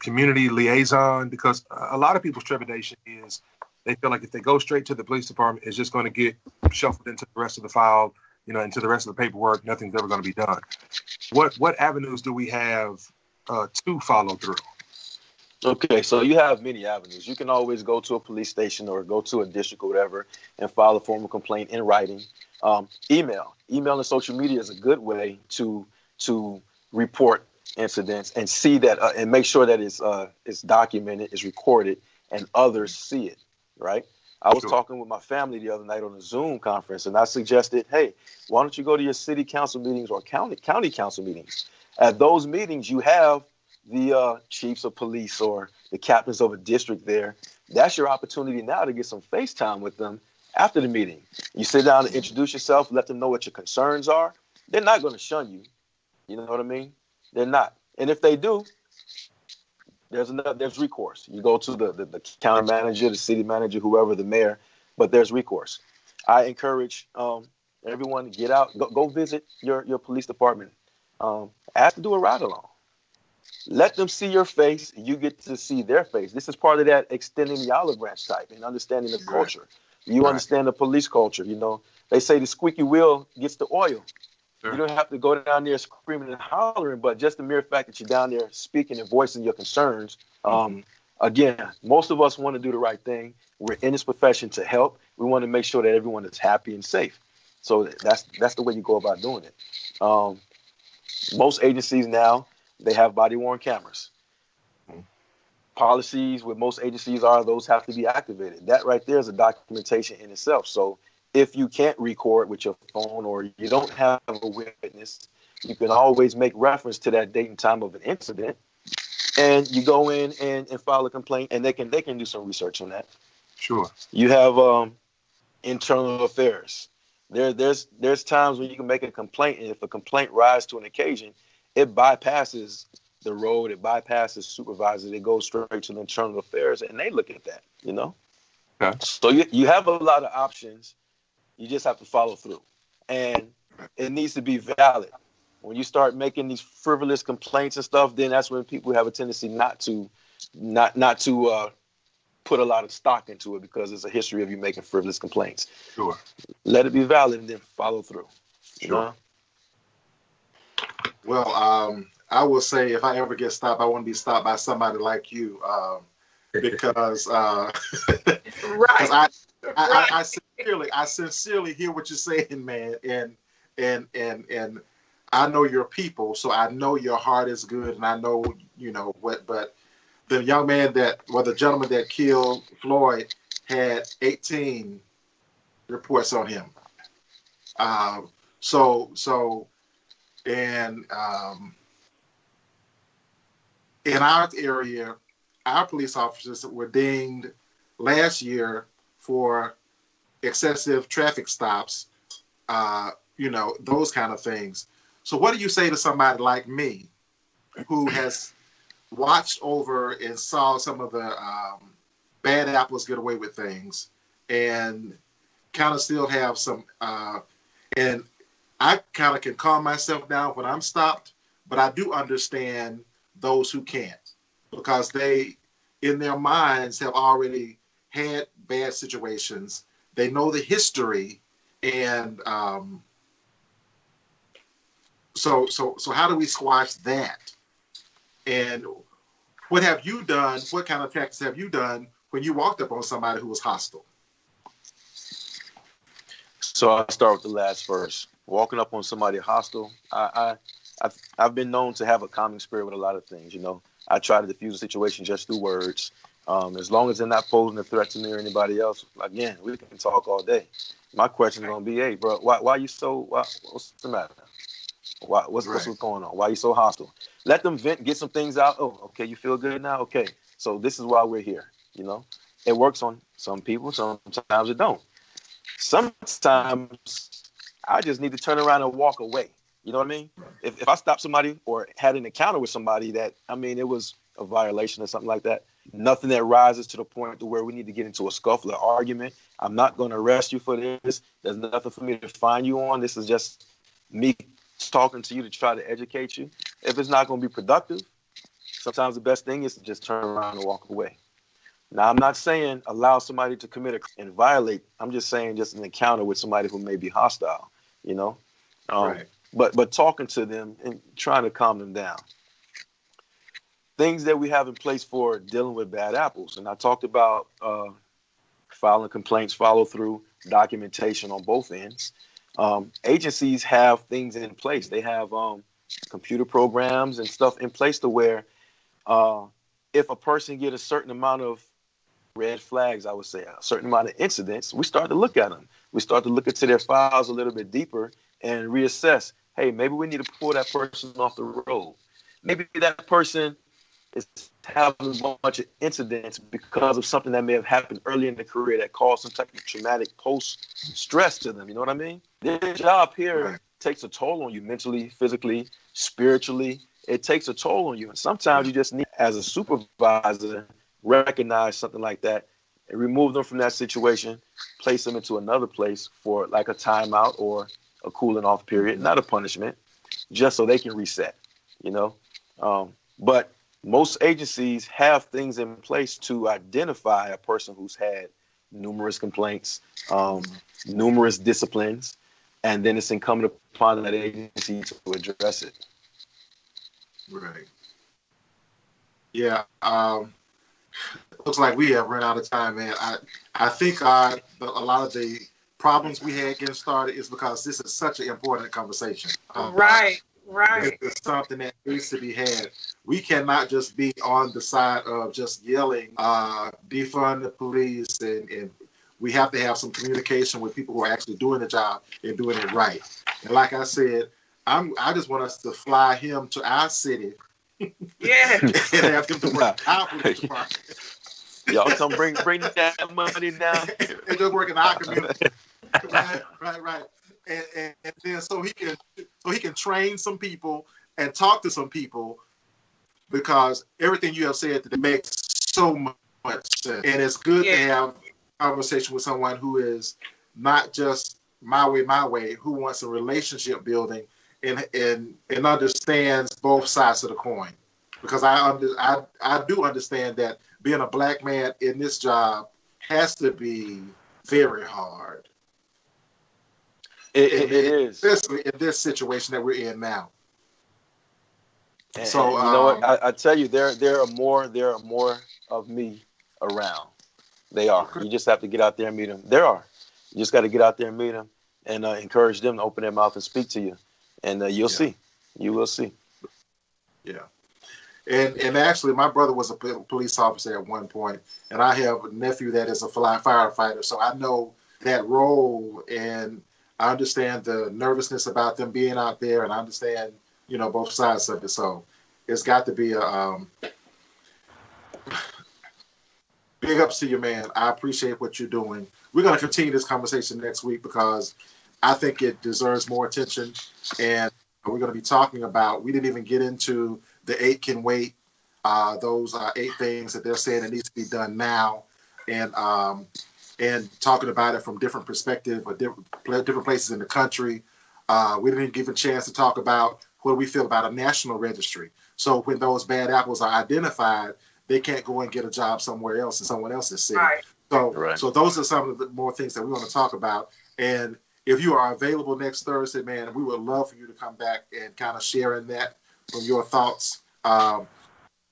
community liaison? Because a lot of people's trepidation is they feel like if they go straight to the police department, it's just going to get shuffled into the rest of the file, you know, into the rest of the paperwork. Nothing's ever going to be done. What avenues do we have to follow through? Okay, so you have many avenues. You can always go to a police station or go to a district or whatever and file a formal complaint in writing. Email and social media is a good way to report incidents and see that and make sure that it's documented, it's recorded, and others see it. Right. I was talking with my family the other night on a Zoom conference, and I suggested, hey, why don't you go to your city council meetings or county council meetings? At those meetings, you have the chiefs of police or the captains of a district there. That's your opportunity now to get some FaceTime with them after the meeting. You sit down and introduce yourself, let them know what your concerns are. They're not going to shun you. You know what I mean? They're not. And if they do, there's recourse. You go to the county manager, the city manager, whoever, the mayor, but there's recourse. I encourage everyone to get out, go visit your police department. Ask to do a ride along. Let them see your face. You get to see their face. This is part of that extending the olive branch type and understanding the culture. You understand the police culture. You know, they say the squeaky wheel gets the oil. Sure. You don't have to go down there screaming and hollering, but just the mere fact that you're down there speaking and voicing your concerns. Again, most of us want to do the right thing. We're in this profession to help. We want to make sure that everyone is happy and safe. So that's the way you go about doing it. Most agencies now, they have body-worn cameras. Policies with most agencies are those have to be activated. That right there is a documentation in itself. So if you can't record with your phone or you don't have a witness, you can always make reference to that date and time of an incident, and you go in and file a complaint, and they can do some research on that. Sure. You have internal affairs. There's times when you can make a complaint, and if a complaint rises to an occasion, it bypasses the road, it bypasses supervisors, it goes straight to the internal affairs, and they look at that, you know? Okay. So you have a lot of options. You just have to follow through. And it needs to be valid. When you start making these frivolous complaints and stuff, then that's when people have a tendency not to put a lot of stock into it because there's a history of you making frivolous complaints. Sure. Let it be valid and then follow through. Sure. You know? Well, I will say if I ever get stopped, I want to be stopped by somebody like you, because I sincerely hear what you're saying, man, and I know your people, so I know your heart is good, and I know what. But the the gentleman that killed Floyd had 18 reports on him. In our area, our police officers were dinged last year for excessive traffic stops, those kind of things. So what do you say to somebody like me who has watched over and saw some of the bad apples get away with things and kind of still have some, and I kind of can calm myself down when I'm stopped, but I do understand those who can't, because they, in their minds, have already had bad situations. They know the history, and so how do we squash that? And what have you done? What kind of tactics have you done when you walked up on somebody who was hostile? So I'll start with the last first. Walking up on somebody hostile, I've been known to have a calming spirit with a lot of things. You know, I try to diffuse a situation just through words. As long as they're not posing a threat to me or anybody else, again, we can talk all day. My question is gonna be, hey, bro, why you so? What's the matter? What's going on? Why are you so hostile? Let them vent, get some things out. Oh, okay, you feel good now? Okay, so this is why we're here. You know, it works on some people. Sometimes it don't. Sometimes I just need to turn around and walk away. You know what I mean? If I stop somebody or had an encounter with somebody that, I mean, it was a violation or something like that, nothing that rises to the point to where we need to get into a scuffle or argument. I'm not going to arrest you for this. There's nothing for me to fine you on. This is just me talking to you to try to educate you. If it's not going to be productive, sometimes the best thing is to just turn around and walk away. Now, I'm not saying allow somebody to commit and violate. I'm just saying just an encounter with somebody who may be hostile, you know? Right. But talking to them and trying to calm them down. Things that we have in place for dealing with bad apples. And I talked about filing complaints, follow through, documentation on both ends. Agencies have things in place. They have computer programs and stuff in place to where if a person get a certain amount of red flags, I would say, a certain amount of incidents, we start to look at them. We start to look into their files a little bit deeper and reassess. Hey, maybe we need to pull that person off the road. Maybe that person is having a bunch of incidents because of something that may have happened early in the career that caused some type of traumatic post-stress to them. You know what I mean? Their job here takes a toll on you mentally, physically, spiritually. It takes a toll on you. And sometimes you just need, as a supervisor, recognize something like that and remove them from that situation, place them into another place for like a timeout or a cooling off period, not a punishment, just so they can reset, you know? But most agencies have things in place to identify a person who's had numerous complaints, numerous disciplines, and then it's incumbent upon that agency to address it. Right. Yeah. Looks like we have run out of time, man. I think a lot of the problems we had getting started is because this is such an important conversation. Right. It's something that needs to be had. We cannot just be on the side of just yelling, defund the police, and we have to have some communication with people who are actually doing the job and doing it right. And like I said, I just want us to fly him to our city. Yeah. And have him to work our police department. Y'all come bring that money down. And just work in our community. Right. And then so he can train some people and talk to some people, because everything you have said today makes so much sense. And it's good to have a conversation with someone who is not just my way, who wants a relationship building and understands both sides of the coin. Because I do understand that being a black man in this job has to be very hard. It is, especially in this situation that we're in now. And you know what? I tell you, there are more of me around. They are. You just have to get out there and meet them. There are. You just got to get out there and meet them and encourage them to open their mouth and speak to you, and you'll see. You will see. Yeah. And actually, my brother was a police officer at one point, and I have a nephew that is a firefighter, so I know that role, and I understand the nervousness about them being out there, and I understand, both sides of it. So it's got to be a big ups to you, man. I appreciate what you're doing. We're going to continue this conversation next week because I think it deserves more attention, and we're going to be talking about. We didn't even get into the 8 can wait. Those 8 things that they're saying that needs to be done now, and talking about it from different perspectives or different places in the country. We didn't give a chance to talk about what we feel about a national registry. So when those bad apples are identified, they can't go and get a job somewhere else in someone else's city. Right. So those are some of the more things that we want to talk about. And if you are available next Thursday, man, we would love for you to come back and kind of share in that from your thoughts.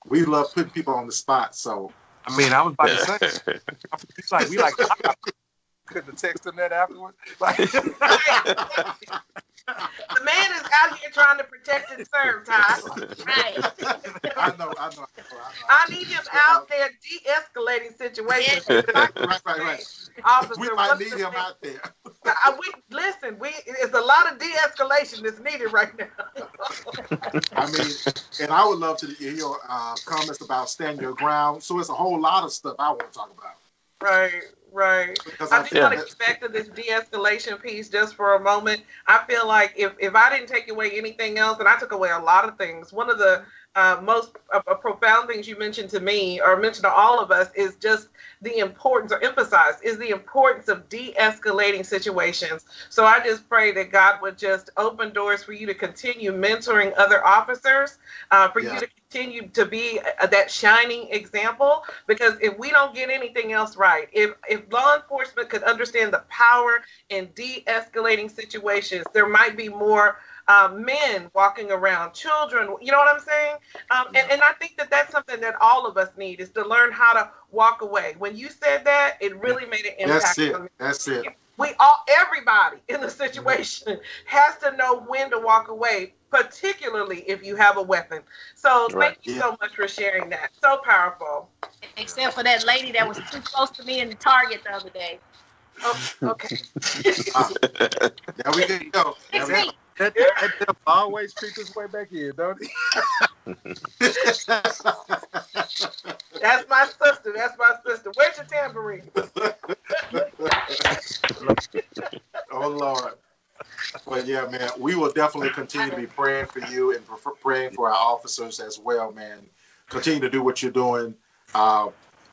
We love putting people on the spot. So, I mean, I was about to say, we couldn't text him that afterwards. Like, the man is out here trying to protect and serve, Ty. Right. I know. I need him out there de-escalating situations. Right. Officer, We might need him out there. It's a lot of de-escalation that's needed right now. I mean, and I would love to hear your comments about stand your ground. So it's a whole lot of stuff I want to talk about. Right. Because I just want to get back to this de-escalation piece just for a moment. I feel like if I didn't take away anything else, and I took away a lot of things, one of the most profound things you mentioned to me or mentioned to all of us is just the importance, or emphasized, is the importance of de-escalating situations. So I just pray that God would just open doors for you to continue mentoring other officers, for you to continue to be that shining example. Because if we don't get anything else right, if law enforcement could understand the power in de-escalating situations, there might be more men walking around, children, you know what I'm saying? And I think that that's something that all of us need, is to learn how to walk away. When you said that, it really made an impact on me. That's it. Everybody in the situation has to know when to walk away, particularly if you have a weapon. So thank you so much for sharing that. So powerful. Except for that lady that was too close to me in the Target the other day. Oh, okay. There we go. that always creeps his way back in, don't he? That's my sister. Where's your tambourine? Oh, Lord. But yeah, man, we will definitely continue to be praying for you and praying for our officers as well, man. Continue to do what you're doing.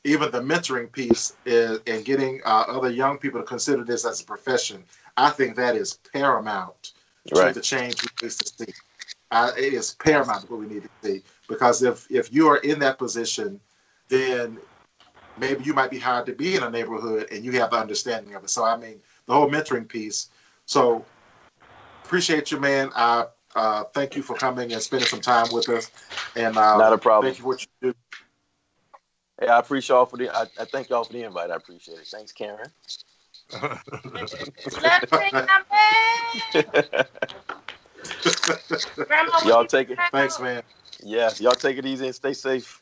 Even the mentoring piece and getting other young people to consider this as a profession. I think that is paramount to the change we need to see. It is paramount what we need to see, because if you are in that position, then maybe you might be hired to be in a neighborhood and you have the understanding of it. So, I mean, the whole mentoring piece. So, appreciate you, man. Thank you for coming and spending some time with us. And not a problem. Thank you for what you do. Hey, I appreciate y'all for I thank y'all for the invite. I appreciate it. Thanks, Karen. Y'all take it. Thanks, man. Yeah, y'all take it easy and stay safe.